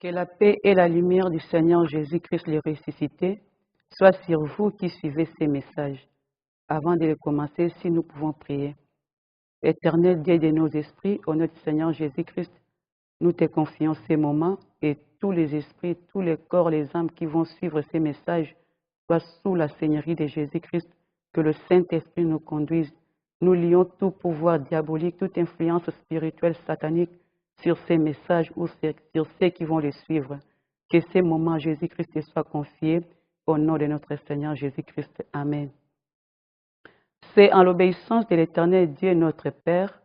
Que la paix et la lumière du Seigneur Jésus-Christ le ressuscité soient sur vous qui suivez ces messages. Avant de les commencer, si nous pouvons prier. Éternel Dieu de nos esprits, au nom du Seigneur Jésus-Christ, nous te confions ces moments et tous les esprits, tous les corps, les âmes qui vont suivre ces messages soient sous la Seigneurie de Jésus-Christ, que le Saint-Esprit nous conduise. Nous lions tout pouvoir diabolique, toute influence spirituelle satanique sur ces messages ou sur ceux qui vont les suivre. Que ces moments Jésus-Christ soient confiés au nom de notre Seigneur Jésus-Christ. Amen. C'est en l'obéissance de l'Éternel Dieu notre Père,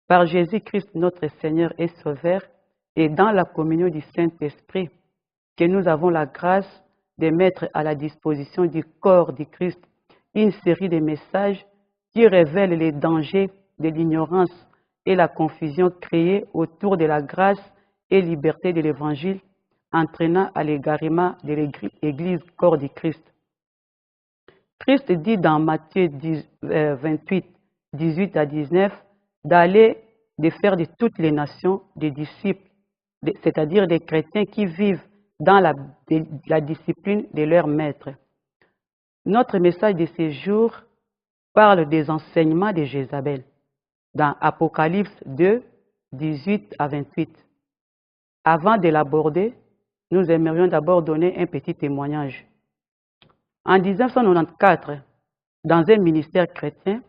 par Jésus-Christ notre Seigneur et Sauveur, et dans la communion du Saint-Esprit, que nous avons la grâce de mettre à la disposition du corps du Christ une série de messages qui révèlent les dangers de l'ignorance et la confusion créée autour de la grâce et liberté de l'Évangile, entraînant à l'égarement de l'Église corps du Christ. Christ dit dans Matthieu 28, 18 à 19, d'aller, de faire de toutes les nations des disciples, c'est-à-dire des chrétiens qui vivent dans la discipline de leur maître. Notre message de ce jour parle des enseignements de Jézabel dans Apocalypse 2, 18 à 28. Avant de l'aborder, nous aimerions d'abord donner un petit témoignage. En 1994, dans un ministère chrétien,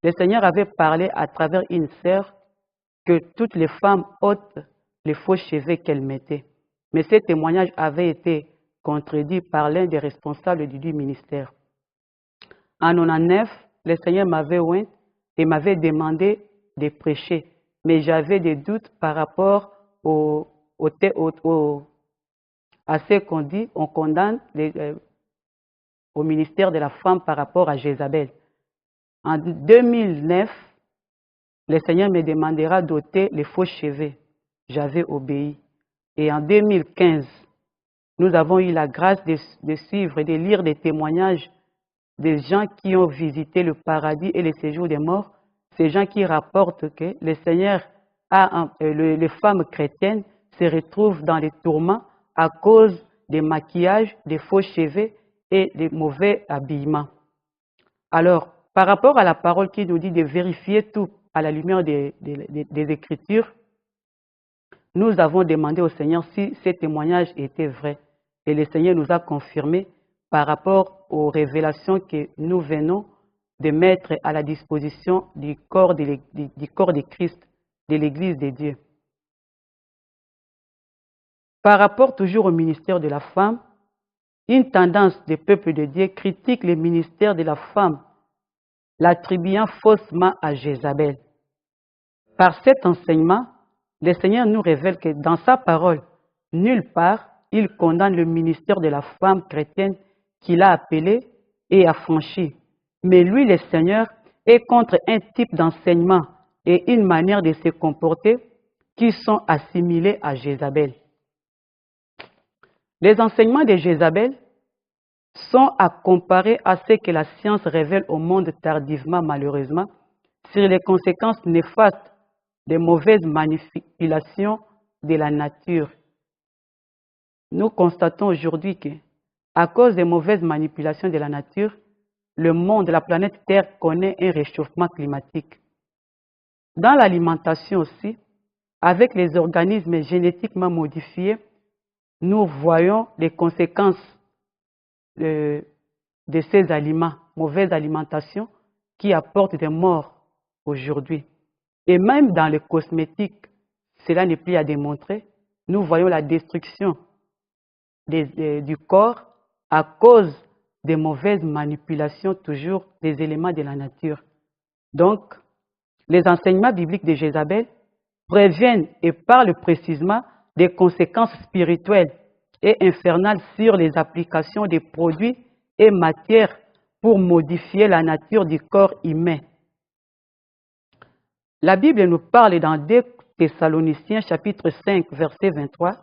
le Seigneur avait parlé à travers une sœur que toutes les femmes ôtent les faux cheveux qu'elles mettaient. Mais ce témoignage avait été contredit par l'un des responsables du ministère. En 1999, le Seigneur m'avait oint et m'avait demandé de prêcher, mais j'avais des doutes par rapport à ce qu'on dit, on condamne au ministère de la femme par rapport à Jézabel. En 2009, le Seigneur me demandera d'ôter les faux cheveux. J'avais obéi. Et en 2015, nous avons eu la grâce de suivre et de lire des témoignages des gens qui ont visité le paradis et le séjour des morts. Ces gens qui rapportent que le Seigneur les femmes chrétiennes se retrouvent dans les tourments à cause des maquillages, des faux cheveux et des mauvais habillements. Alors, par rapport à la parole qui nous dit de vérifier tout à la lumière des Écritures, nous avons demandé au Seigneur si ces témoignages étaient vrais. Et le Seigneur nous a confirmé par rapport aux révélations que nous venons de mettre à la disposition du corps de Christ, de l'Église de Dieu. Par rapport toujours au ministère de la femme, une tendance des peuples de Dieu critique le ministère de la femme, l'attribuant faussement à Jézabel. Par cet enseignement, le Seigneur nous révèle que dans sa parole, nulle part, il condamne le ministère de la femme chrétienne qu'il a appelé et affranchi. Mais lui, le Seigneur, est contre un type d'enseignement et une manière de se comporter qui sont assimilés à Jézabel. Les enseignements de Jézabel sont à comparer à ce que la science révèle au monde tardivement, malheureusement, sur les conséquences néfastes des mauvaises manipulations de la nature. Nous constatons aujourd'hui que, à cause des mauvaises manipulations de la nature, le monde, la planète Terre connaît un réchauffement climatique. Dans l'alimentation aussi, avec les organismes génétiquement modifiés, nous voyons les conséquences de ces aliments, mauvaise alimentation, qui apportent des morts aujourd'hui. Et même dans les cosmétiques, cela n'est plus à démontrer, nous voyons la destruction du corps à cause des mauvaises manipulations toujours des éléments de la nature. Donc, les enseignements bibliques de Jézabel préviennent et parlent précisément des conséquences spirituelles et infernales sur les applications des produits et matières pour modifier la nature du corps humain. La Bible nous parle dans 2 Thessaloniciens chapitre 5 verset 23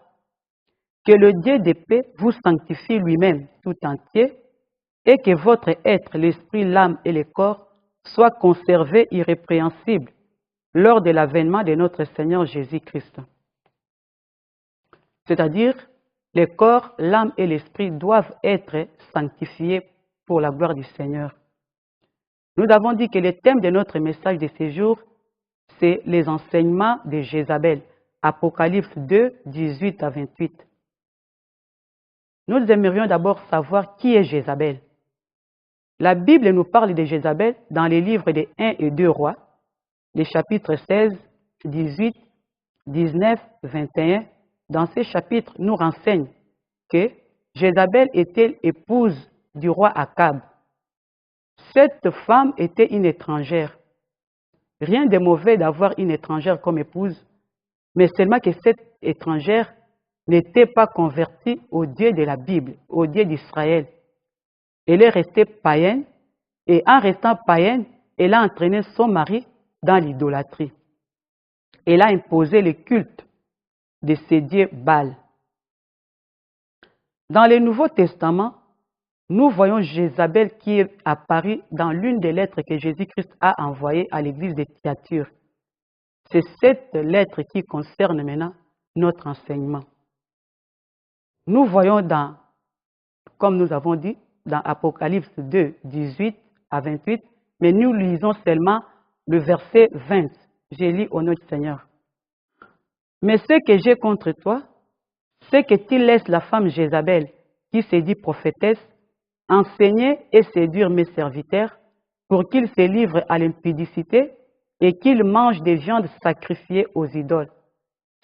que le Dieu de paix vous sanctifie lui-même tout entier et que votre être, l'esprit, l'âme et le corps soient conservés irrépréhensibles lors de l'avènement de notre Seigneur Jésus-Christ. c'est-à-dire le corps, l'âme et l'esprit doivent être sanctifiés pour la gloire du Seigneur. Nous avons dit que le thème de notre message de ce jour, c'est les enseignements de Jézabel. Apocalypse 2, 18 à 28. Nous aimerions d'abord savoir qui est Jézabel. La Bible nous parle de Jézabel dans les livres de 1 et 2 rois, les chapitres 16, 18, 19, 21. Dans ces chapitres, nous renseigne que Jézabel était épouse du roi Akab. Cette femme était une étrangère. Rien de mauvais d'avoir une étrangère comme épouse, mais seulement que cette étrangère n'était pas convertie au Dieu de la Bible, au Dieu d'Israël. Elle est restée païenne, et en restant païenne, elle a entraîné son mari dans l'idolâtrie. Elle a imposé le culte de ses dieux Baal. Dans le Nouveau Testament, nous voyons Jézabel qui est apparue dans l'une des lettres que Jésus-Christ a envoyées à l'église de Thyatire. C'est cette lettre qui concerne maintenant notre enseignement. Nous voyons comme nous avons dit, dans Apocalypse 2, 18 à 28, mais nous lisons seulement le verset 20. J'ai lu au nom du Seigneur. Mais ce que j'ai contre toi, c'est que tu laisses la femme Jézabel, qui se dit prophétesse, enseigner et séduire mes serviteurs pour qu'ils se livrent à l'impudicité et qu'ils mangent des viandes sacrifiées aux idoles.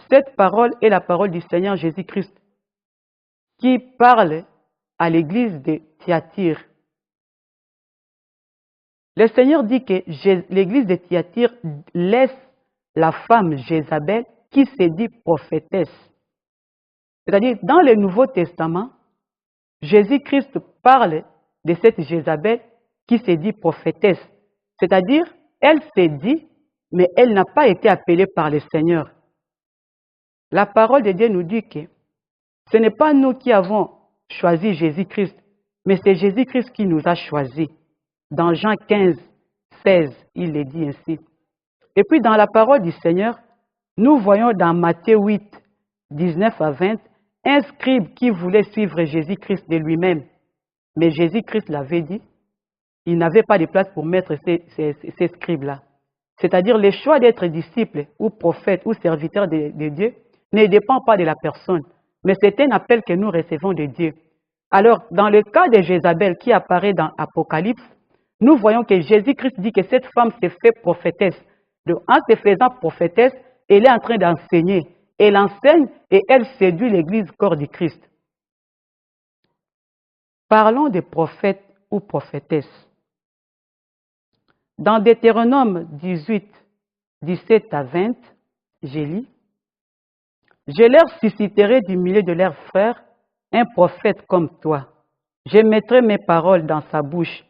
Cette parole est la parole du Seigneur Jésus-Christ qui parle à l'église de Thyatire. Le Seigneur dit que l'église de Thyatire laisse la femme Jézabel qui se dit prophétesse. C'est-à-dire, dans le Nouveau Testament, Jésus-Christ parle de cette Jézabel qui se dit prophétesse. C'est-à-dire, elle s'est dit, mais elle n'a pas été appelée par le Seigneur. La parole de Dieu nous dit que ce n'est pas nous qui avons choisi Jésus-Christ, mais c'est Jésus-Christ qui nous a choisis. Dans Jean 15, 16, il est dit ainsi. Et puis dans la parole du Seigneur, nous voyons dans Matthieu 8, 19 à 20, un scribe qui voulait suivre Jésus-Christ de lui-même. Mais Jésus-Christ l'avait dit, il n'avait pas de place pour mettre ces scribes-là. C'est-à-dire le choix d'être disciple ou prophète ou serviteur de Dieu ne dépend pas de la personne, mais c'est un appel que nous recevons de Dieu. Alors, dans le cas de Jézabel qui apparaît dans Apocalypse, nous voyons que Jésus-Christ dit que cette femme s'est fait prophétesse. Donc, en se faisant prophétesse, elle est en train d'enseigner. Elle enseigne et elle séduit l'Église corps du Christ. Parlons de prophètes ou prophétesses. Dans Deutéronome 18, 17 à 20, j'ai lu, « Je leur susciterai du milieu de leurs frères un prophète comme toi. Je mettrai mes paroles dans sa bouche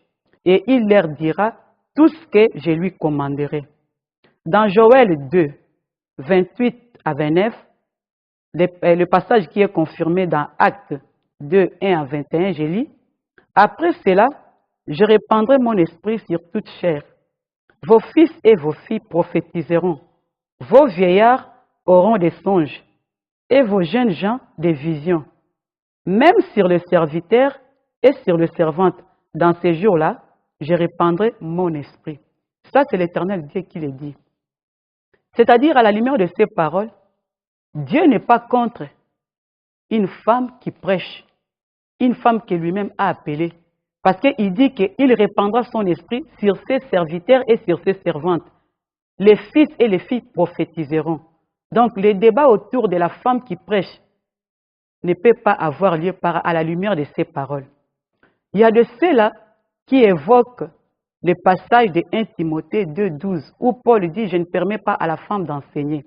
et il leur dira tout ce que je lui commanderai. » Dans Joël 2, 28 à 29, le passage qui est confirmé dans Actes 2, 1 à 21, j'ai lu, « Après cela, je répandrai mon esprit sur toute chair. Vos fils et vos filles prophétiseront. Vos vieillards auront des songes et vos jeunes gens des visions. Même sur le serviteur et sur le servante, dans ces jours-là, je répandrai mon esprit. » Ça, c'est l'Éternel Dieu qui le dit. C'est-à-dire, à la lumière de ces paroles, Dieu n'est pas contre une femme qui prêche, une femme que lui-même a appelée. Parce qu'il dit qu'il répandra son esprit sur ses serviteurs et sur ses servantes. Les fils et les filles prophétiseront. Donc, le débat autour de la femme qui prêche ne peut pas avoir lieu à la lumière de ces paroles. Il y a de ceux-là qui évoquent le passage de 1 Timothée 2, 12, où Paul dit « Je ne permets pas à la femme d'enseigner ».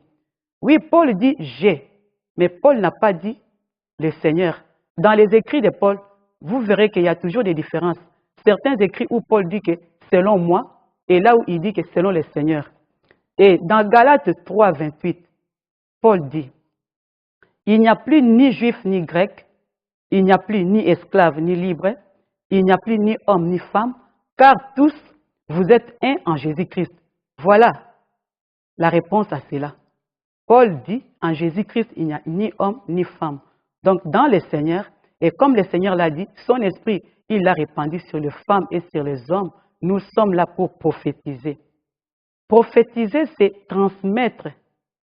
Oui, Paul dit « j'ai », mais Paul n'a pas dit « le Seigneur ». Dans les écrits de Paul, vous verrez qu'il y a toujours des différences. Certains écrits où Paul dit que « selon moi », et là où il dit que « selon le Seigneur ». Et dans Galates 3, 28, Paul dit « Il n'y a plus ni juif ni grec, il n'y a plus ni esclave ni libre, il n'y a plus ni homme ni femme, car tous, vous êtes un en Jésus-Christ. » Voilà la réponse à cela. Paul dit, en Jésus-Christ, il n'y a ni homme ni femme. Donc, dans le Seigneur, et comme le Seigneur l'a dit, son esprit, il l'a répandu sur les femmes et sur les hommes. Nous sommes là pour prophétiser. Prophétiser, c'est transmettre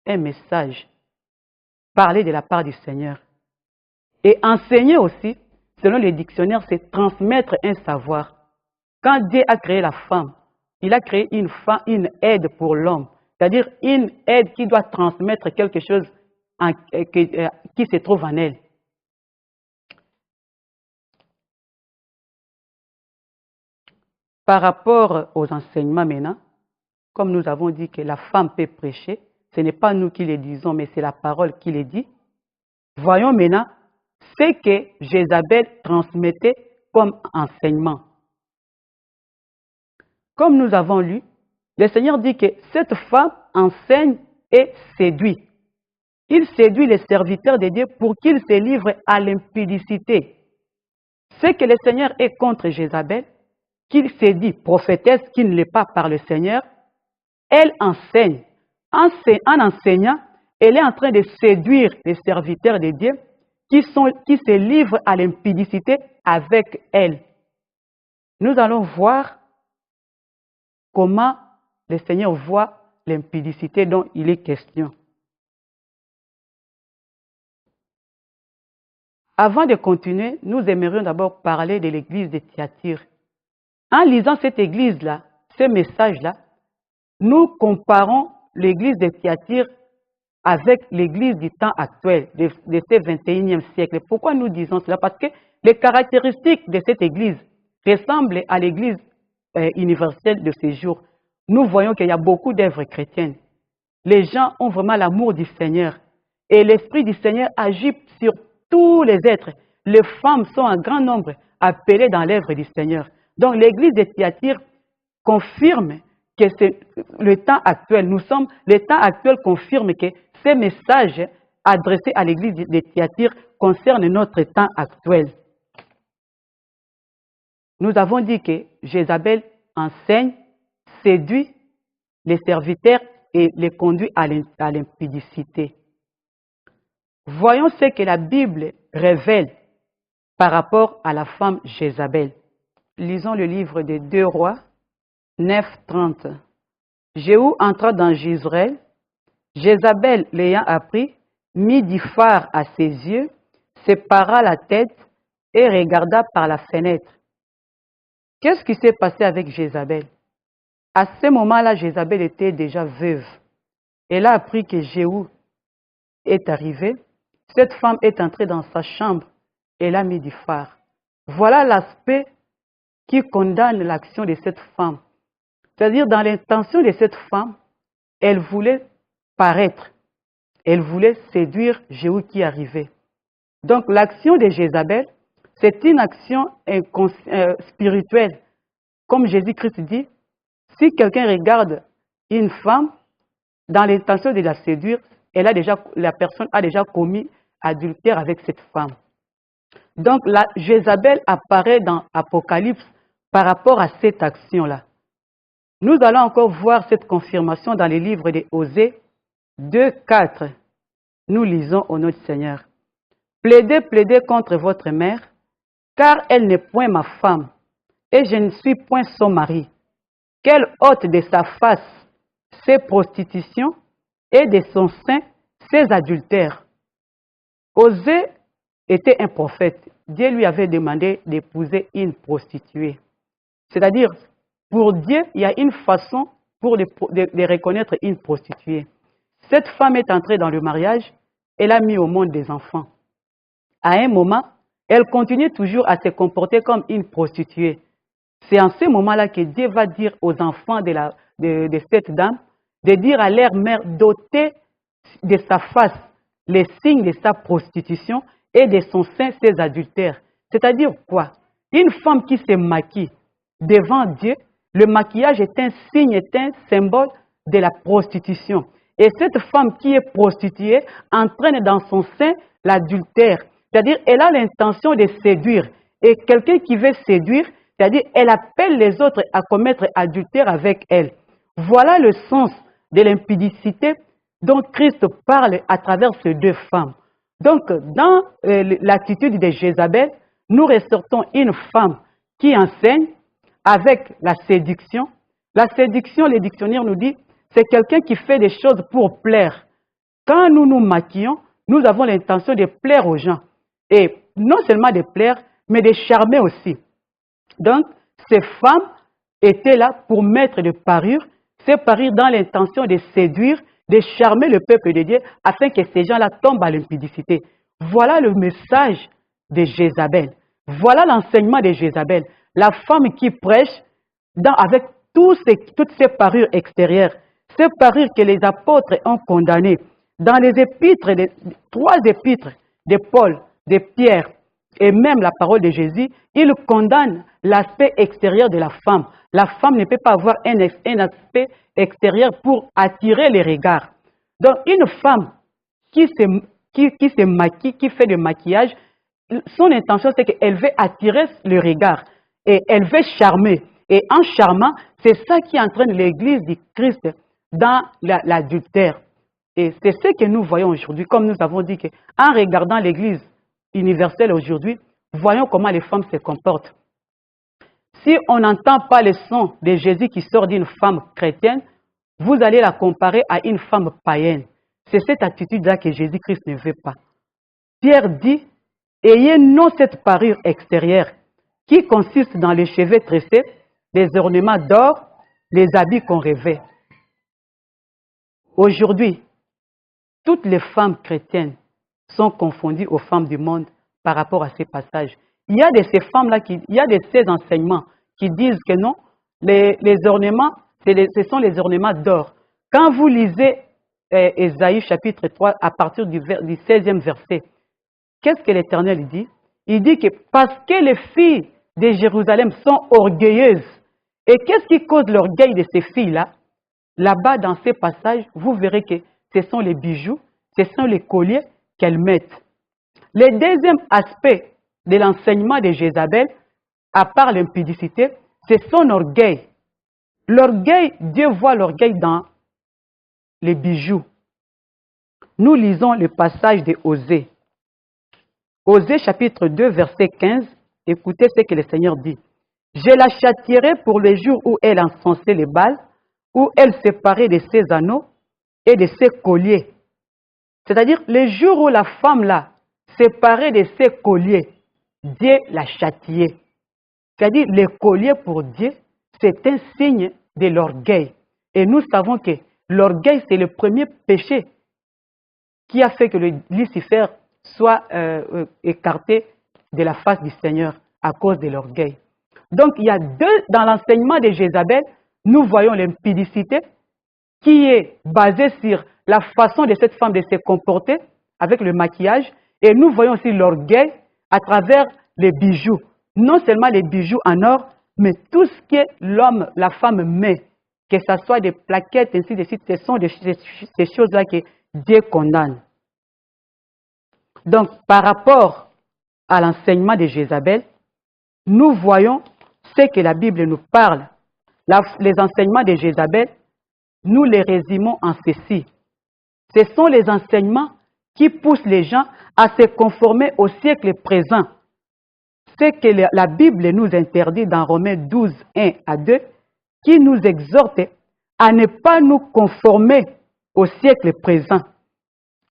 un message, parler de la part du Seigneur. Et enseigner aussi, selon les dictionnaires, c'est transmettre un savoir. Quand Dieu a créé la femme, il a créé une aide pour l'homme, c'est-à-dire une aide qui doit transmettre quelque chose qui se trouve en elle. Par rapport aux enseignements maintenant, comme nous avons dit que la femme peut prêcher, ce n'est pas nous qui le disons, mais c'est la parole qui le dit. Voyons maintenant ce que Jézabel transmettait comme enseignement. Comme nous avons lu, le Seigneur dit que cette femme enseigne et séduit. Il séduit les serviteurs de Dieu pour qu'ils se livrent à l'impudicité. Ce que le Seigneur est contre Jézabel, qu'il s'est dit prophétesse qui ne l'est pas par le Seigneur, elle enseigne. En enseignant, elle est en train de séduire les serviteurs de Dieu qui se livrent à l'impudicité avec elle. Nous allons voir comment le Seigneur voit l'impudicité dont il est question. Avant de continuer, nous aimerions d'abord parler de l'église de Thyatire. En lisant cette église-là, ce message-là, nous comparons l'église de Thyatire avec l'église du temps actuel, de ce 21e siècle. Pourquoi nous disons cela? Parce que les caractéristiques de cette église ressemblent à l'église universelle de ces jours. Nous voyons qu'il y a beaucoup d'œuvres chrétiennes. Les gens ont vraiment l'amour du Seigneur. Et l'Esprit du Seigneur agit sur tous les êtres. Les femmes sont en grand nombre appelées dans l'œuvre du Seigneur. Donc l'église de Thyatire confirme que c'est le temps actuel. Le temps actuel confirme que ces messages adressés à l'église de Thyatire concernent notre temps actuel. Nous avons dit que Jézabel enseigne, séduit les serviteurs et les conduit à l'impudicité. Voyons ce que la Bible révèle par rapport à la femme Jézabel. Lisons le livre des 2 Rois, 9:30. Jéhu entra dans Jezreel. Jézabel, l'ayant appris, mit du fard à ses yeux, sépara la tête et regarda par la fenêtre. Qu'est-ce qui s'est passé avec Jézabel? À ce moment-là, Jézabel était déjà veuve. Elle a appris que Jéhu est arrivé. Cette femme est entrée dans sa chambre. Elle a mis du fard. Voilà l'aspect qui condamne l'action de cette femme. C'est-à-dire, dans l'intention de cette femme, elle voulait paraître. Elle voulait séduire Jéhu qui arrivait. Donc, l'action de Jézabel, c'est une action spirituelle. Comme Jésus-Christ dit, si quelqu'un regarde une femme dans l'intention de la séduire, la personne a déjà commis adultère avec cette femme. Donc, Jézabel apparaît dans Apocalypse par rapport à cette action-là. Nous allons encore voir cette confirmation dans les livres de Osée 2:4. Nous lisons au nom du Seigneur. Plaidez, plaidez contre votre mère, car elle n'est point ma femme, et je ne suis point son mari. Qu'elle ôte de sa face ses prostitutions et de son sein ses adultères. Osée était un prophète. Dieu lui avait demandé d'épouser une prostituée. C'est-à-dire, pour Dieu, il y a une façon de reconnaître une prostituée. Cette femme est entrée dans le mariage, elle a mis au monde des enfants. À un moment, elle continue toujours à se comporter comme une prostituée. C'est en ce moment-là que Dieu va dire aux enfants de cette dame, de dire à leur mère d'ôter de sa face les signes de sa prostitution et de son sein ses adultères. C'est-à-dire quoi? Une femme qui se maquille devant Dieu, le maquillage est un signe, est un symbole de la prostitution. Et cette femme qui est prostituée entraîne dans son sein l'adultère. C'est-à-dire, elle a l'intention de séduire. Et quelqu'un qui veut séduire, c'est-à-dire, elle appelle les autres à commettre adultère avec elle. Voilà le sens de l'impudicité Donc Christ parle à travers ces deux femmes. Donc dans l'attitude de Jézabel, nous ressortons une femme qui enseigne avec la séduction. La séduction, le dictionnaire nous dit, c'est quelqu'un qui fait des choses pour plaire. Quand nous nous maquillons, nous avons l'intention de plaire aux gens. Et non seulement de plaire, mais de charmer aussi. Donc, ces femmes étaient là pour mettre des parures, ces parures dans l'intention de séduire, de charmer le peuple de Dieu, afin que ces gens-là tombent à l'impudicité. Voilà le message de Jézabel. Voilà l'enseignement de Jézabel. La femme qui prêche avec toutes ces parures extérieures, ces parures que les apôtres ont condamnées. Dans les épîtres, les 3 épîtres de Paul, de Pierre et même la parole de Jésus, il condamne l'aspect extérieur de la femme. La femme ne peut pas avoir un aspect extérieur pour attirer les regards. Donc une femme qui se maquille, qui fait du maquillage, son intention c'est qu'elle veut attirer le regard et elle veut charmer. Et en charmant, c'est ça qui entraîne l'Église du Christ dans l'adultère. Et c'est ce que nous voyons aujourd'hui, comme nous avons dit qu'en regardant l'Église universelle aujourd'hui, voyons comment les femmes se comportent. Si on n'entend pas le son de Jésus qui sort d'une femme chrétienne, vous allez la comparer à une femme païenne. C'est cette attitude-là que Jésus-Christ ne veut pas. Pierre dit, ayez non cette parure extérieure qui consiste dans les cheveux tressés, les ornements d'or, les habits qu'on revêt. Aujourd'hui, toutes les femmes chrétiennes sont confondues aux femmes du monde par rapport à ces passages. Il y a de ces femmes-là, il y a de ces enseignements qui disent que non, les ornements, ce sont les ornements d'or. Quand vous lisez Ésaïe chapitre 3 à partir du 16e verset, qu'est-ce que l'Éternel dit? Il dit que parce que les filles de Jérusalem sont orgueilleuses. Et qu'est-ce qui cause l'orgueil de ces filles-là? Là-bas, dans ces passages, vous verrez que ce sont les bijoux, ce sont les colliers qu'elles mettent. Le deuxième aspect de l'enseignement de Jézabel, à part l'impudicité, c'est son orgueil. L'orgueil, Dieu voit l'orgueil dans les bijoux. Nous lisons le passage de Osée. Osée chapitre 2, verset 15. Écoutez ce que le Seigneur dit. Je la châtierai pour le jour où elle encensait les Baals, où elle séparait de ses anneaux et de ses colliers. C'est-à-dire, le jour où la femme-là séparait de ses colliers, Dieu l'a châtiée. C'est-à-dire, les colliers pour Dieu, c'est un signe de l'orgueil. Et nous savons que l'orgueil, c'est le premier péché qui a fait que le Lucifer soit écarté de la face du Seigneur à cause de l'orgueil. Donc, il y a dans l'enseignement de Jézabel, nous voyons l'impudicité qui est basée sur la façon de cette femme de se comporter avec le maquillage. Et nous voyons aussi l'orgueil à travers les bijoux. Non seulement les bijoux en or, mais tout ce que l'homme, la femme met, que ce soit des plaquettes, ainsi de suite, ce sont ces choses-là que Dieu condamne. Donc, par rapport à l'enseignement de Jézabel, nous voyons ce que la Bible nous parle. Les enseignements de Jézabel, nous les résumons en ceci. Ce sont les enseignements qui poussent les gens à se conformer au siècle présent. Ce que la Bible nous interdit dans Romains 12, 1 à 2, qui nous exhorte à ne pas nous conformer au siècle présent.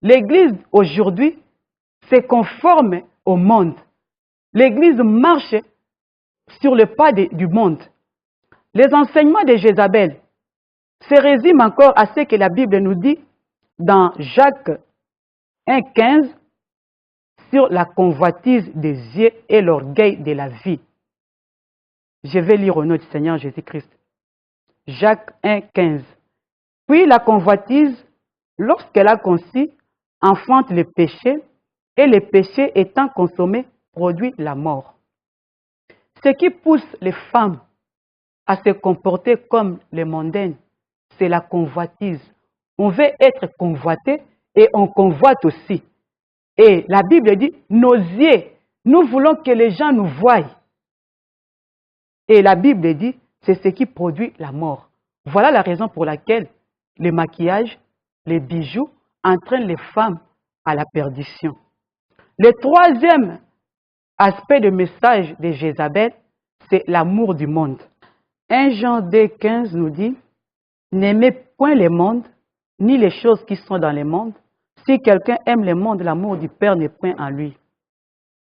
L'Église aujourd'hui se conforme au monde. L'Église marche sur le pas du monde. Les enseignements de Jézabel se résument encore à ce que la Bible nous dit dans Jacques 1,15 sur la convoitise des yeux et l'orgueil de la vie. Je vais lire au nom du Seigneur Jésus-Christ. Jacques 1,15. Puis la convoitise, lorsqu'elle a conçu, enfante le péché, et le péché étant consommé, produit la mort. Ce qui pousse les femmes à se comporter comme les mondaines, c'est la convoitise. On veut être convoité et on convoite aussi. Et la Bible dit, nos yeux, nous voulons que les gens nous voient. Et la Bible dit, c'est ce qui produit la mort. Voilà la raison pour laquelle le maquillage, les bijoux, entraînent les femmes à la perdition. Le troisième aspect de message de Jézabel, c'est l'amour du monde. 1 Jean 2,15 nous dit, « N'aimez point le monde, ni les choses qui sont dans le monde. Si quelqu'un aime le monde, l'amour du Père n'est point en lui. »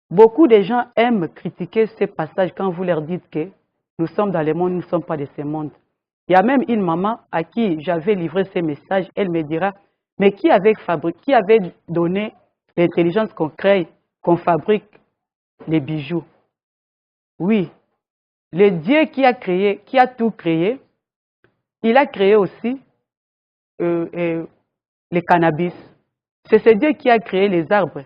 Beaucoup de gens aiment critiquer ces passages quand vous leur dites que nous sommes dans le monde, nous ne sommes pas de ce monde. Il y a même une maman à qui j'avais livré ces messages, elle me dira, mais qui avait donné l'intelligence qu'on crée, qu'on fabrique les bijoux? Oui, le Dieu qui a tout créé, il a créé aussi le cannabis. C'est ce Dieu qui a créé les arbres.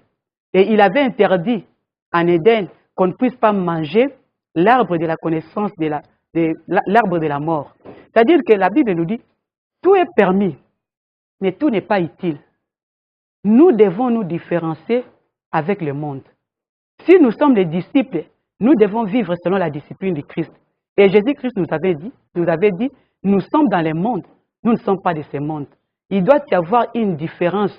Et il avait interdit en Éden qu'on ne puisse pas manger l'arbre de la connaissance, l'arbre de la mort. C'est-à-dire que la Bible nous dit, tout est permis, mais tout n'est pas utile. Nous devons nous différencier avec le monde. Si nous sommes les disciples, nous devons vivre selon la discipline du Christ. Et Jésus-Christ nous avait dit, nous sommes dans le monde, nous ne sommes pas de ce monde. Il doit y avoir une différence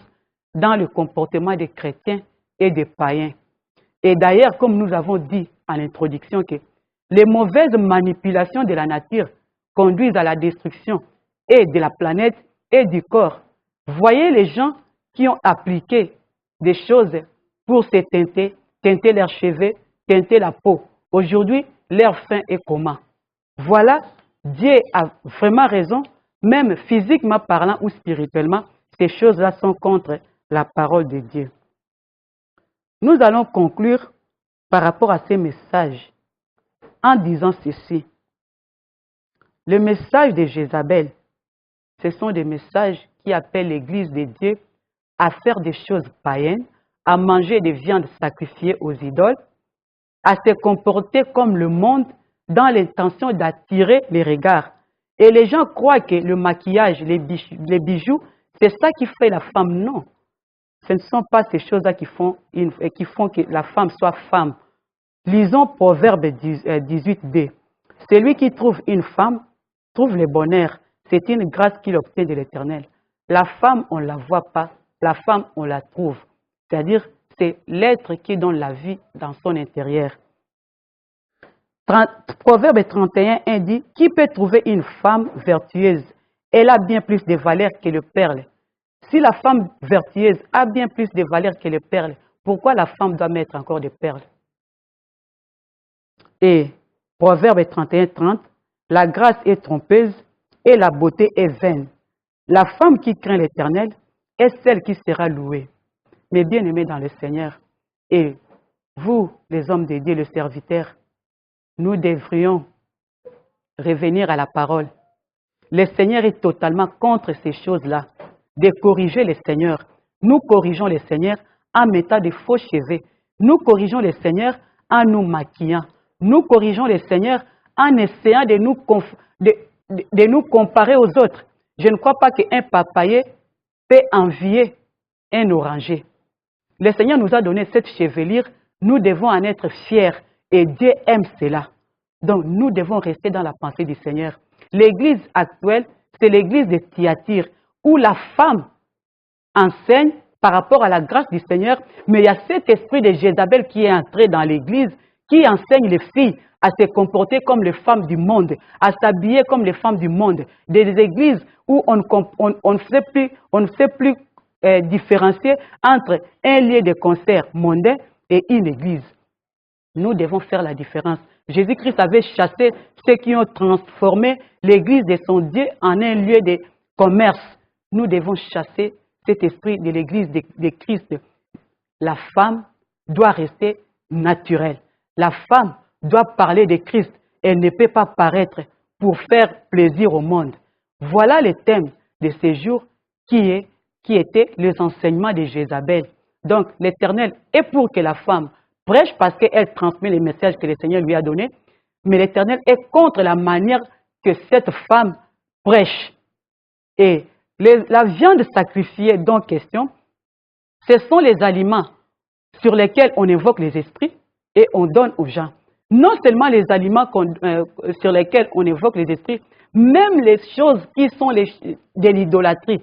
dans le comportement des chrétiens et des païens. Et d'ailleurs, comme nous avons dit en introduction, que les mauvaises manipulations de la nature conduisent à la destruction et de la planète et du corps. Voyez les gens qui ont appliqué des choses pour se teinter leurs cheveux, teinter la peau. Aujourd'hui, leur fin est comment? Voilà, Dieu a vraiment raison, même physiquement parlant ou spirituellement, ces choses-là sont contre la parole de Dieu. Nous allons conclure par rapport à ces messages en disant ceci. Le message de Jézabel, ce sont des messages qui appellent l'Église de Dieu à faire des choses païennes, à manger des viandes sacrifiées aux idoles, à se comporter comme le monde dans l'intention d'attirer les regards. Et les gens croient que le maquillage, les bijoux, c'est ça qui fait la femme. Non, ce ne sont pas ces choses-là qui font que la femme soit femme. Lisons Proverbe 18b. Celui qui trouve une femme trouve le bonheur. C'est une grâce qu'il obtient de l'Éternel. La femme, on ne la voit pas. La femme, on la trouve. C'est-à-dire, c'est l'être qui donne la vie dans son intérieur. Proverbe 31 dit, qui peut trouver une femme vertueuse? Elle a bien plus de valeur que le perle. Si la femme vertueuse a bien plus de valeur que le perle, pourquoi la femme doit mettre encore des perles? Et Proverbe 31:30, la grâce est trompeuse et la beauté est vaine. La femme qui craint l'Éternel est celle qui sera louée. Mes bien-aimés dans le Seigneur, et vous, les hommes de Dieu, les serviteurs, nous devrions revenir à la parole. Le Seigneur est totalement contre ces choses-là, de corriger le Seigneur. Nous corrigeons le Seigneur en mettant des faux cheveux. Nous corrigeons le Seigneur en nous maquillant. Nous corrigeons le Seigneur en essayant de nous comparer aux autres. Je ne crois pas qu'un papayer peut envier un oranger. Le Seigneur nous a donné cette chevelure, nous devons en être fiers et Dieu aime cela. Donc nous devons rester dans la pensée du Seigneur. L'église actuelle, c'est l'église de Thyatire où la femme enseigne par rapport à la grâce du Seigneur, mais il y a cet esprit de Jézabel qui est entré dans l'église, qui enseigne les filles à se comporter comme les femmes du monde, à s'habiller comme les femmes du monde. Des églises où on ne sait plus différencier entre un lieu de concert mondain et une église. Nous devons faire la différence. Jésus-Christ avait chassé ceux qui ont transformé l'église de son Dieu en un lieu de commerce. Nous devons chasser cet esprit de l'église de Christ. La femme doit rester naturelle. La femme doit parler de Christ. Elle ne peut pas paraître pour faire plaisir au monde. Voilà le thème de ce jour qui était les enseignements de Jézabel. Donc l'Éternel est pour que la femme prêche parce qu'elle transmet les messages que le Seigneur lui a donnés, mais l'Éternel est contre la manière que cette femme prêche. Et la viande sacrifiée dont question, ce sont les aliments sur lesquels on évoque les esprits et on donne aux gens. Non seulement les aliments sur lesquels on évoque les esprits, même les choses qui sont de l'idolâtrie.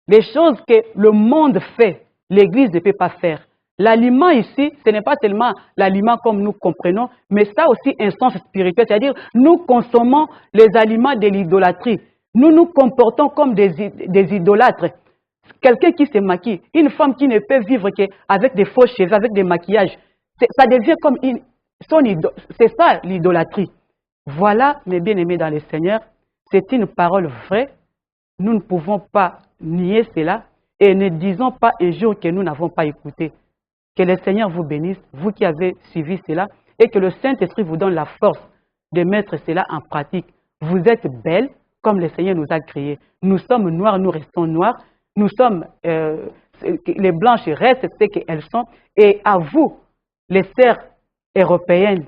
Les choses que le monde fait, l'Église ne peut pas faire. L'aliment ici, ce n'est pas seulement l'aliment comme nous comprenons, mais ça aussi un sens spirituel, c'est-à-dire nous consommons les aliments de l'idolâtrie. Nous nous comportons comme des idolâtres. Quelqu'un qui se maquille, une femme qui ne peut vivre qu'avec des faux cheveux, avec des maquillages, ça devient comme c'est ça l'idolâtrie. Voilà, mes bien-aimés dans le Seigneur, c'est une parole vraie. Nous ne pouvons pas nier cela et ne disons pas un jour que nous n'avons pas écouté. Que le Seigneur vous bénisse, vous qui avez suivi cela, et que le Saint-Esprit vous donne la force de mettre cela en pratique. Vous êtes belles comme le Seigneur nous a créés. Nous sommes noirs, nous restons noirs. Nous sommes, les blanches restent ce qu'elles sont. Et à vous, les sœurs européennes,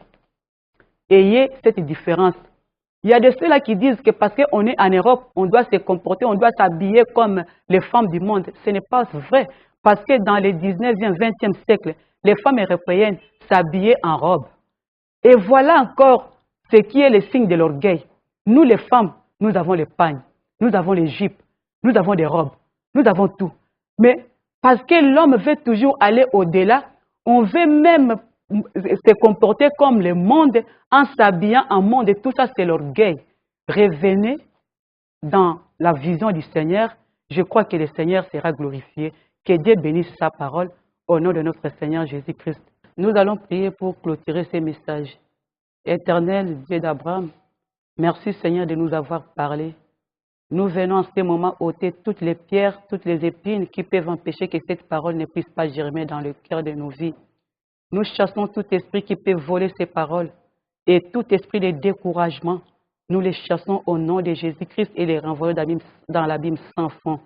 ayez cette différence. Il y a de ceux-là qui disent que parce qu'on est en Europe, on doit se comporter, on doit s'habiller comme les femmes du monde. Ce n'est pas vrai. Parce que dans le 19e, 20e siècle, les femmes européennes s'habillaient en robe. Et voilà encore ce qui est le signe de l'orgueil. Nous, les femmes, nous avons les pagnes, nous avons les jupes, nous avons des robes, nous avons tout. Mais parce que l'homme veut toujours aller au-delà, on veut même se comporter comme le monde en s'habillant en monde. Et tout ça, c'est l'orgueil. Revenez dans la vision du Seigneur. Je crois que le Seigneur sera glorifié. Que Dieu bénisse sa parole au nom de notre Seigneur Jésus-Christ. Nous allons prier pour clôturer ces messages. Éternel Dieu d'Abraham, merci Seigneur de nous avoir parlé. Nous venons en ce moment ôter toutes les pierres, toutes les épines qui peuvent empêcher que cette parole ne puisse pas germer dans le cœur de nos vies. Nous chassons tout esprit qui peut voler ces paroles et tout esprit de découragement. Nous les chassons au nom de Jésus-Christ et les renvoyons dans l'abîme sans fond.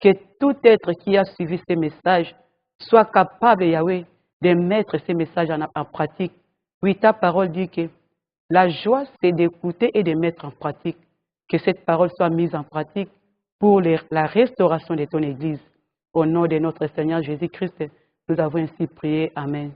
Que tout être qui a suivi ces messages soit capable, Yahweh, de mettre ces messages en pratique. Oui, ta parole dit que la joie, c'est d'écouter et de mettre en pratique. Que cette parole soit mise en pratique pour la restauration de ton Église. Au nom de notre Seigneur Jésus-Christ, nous avons ainsi prié. Amen.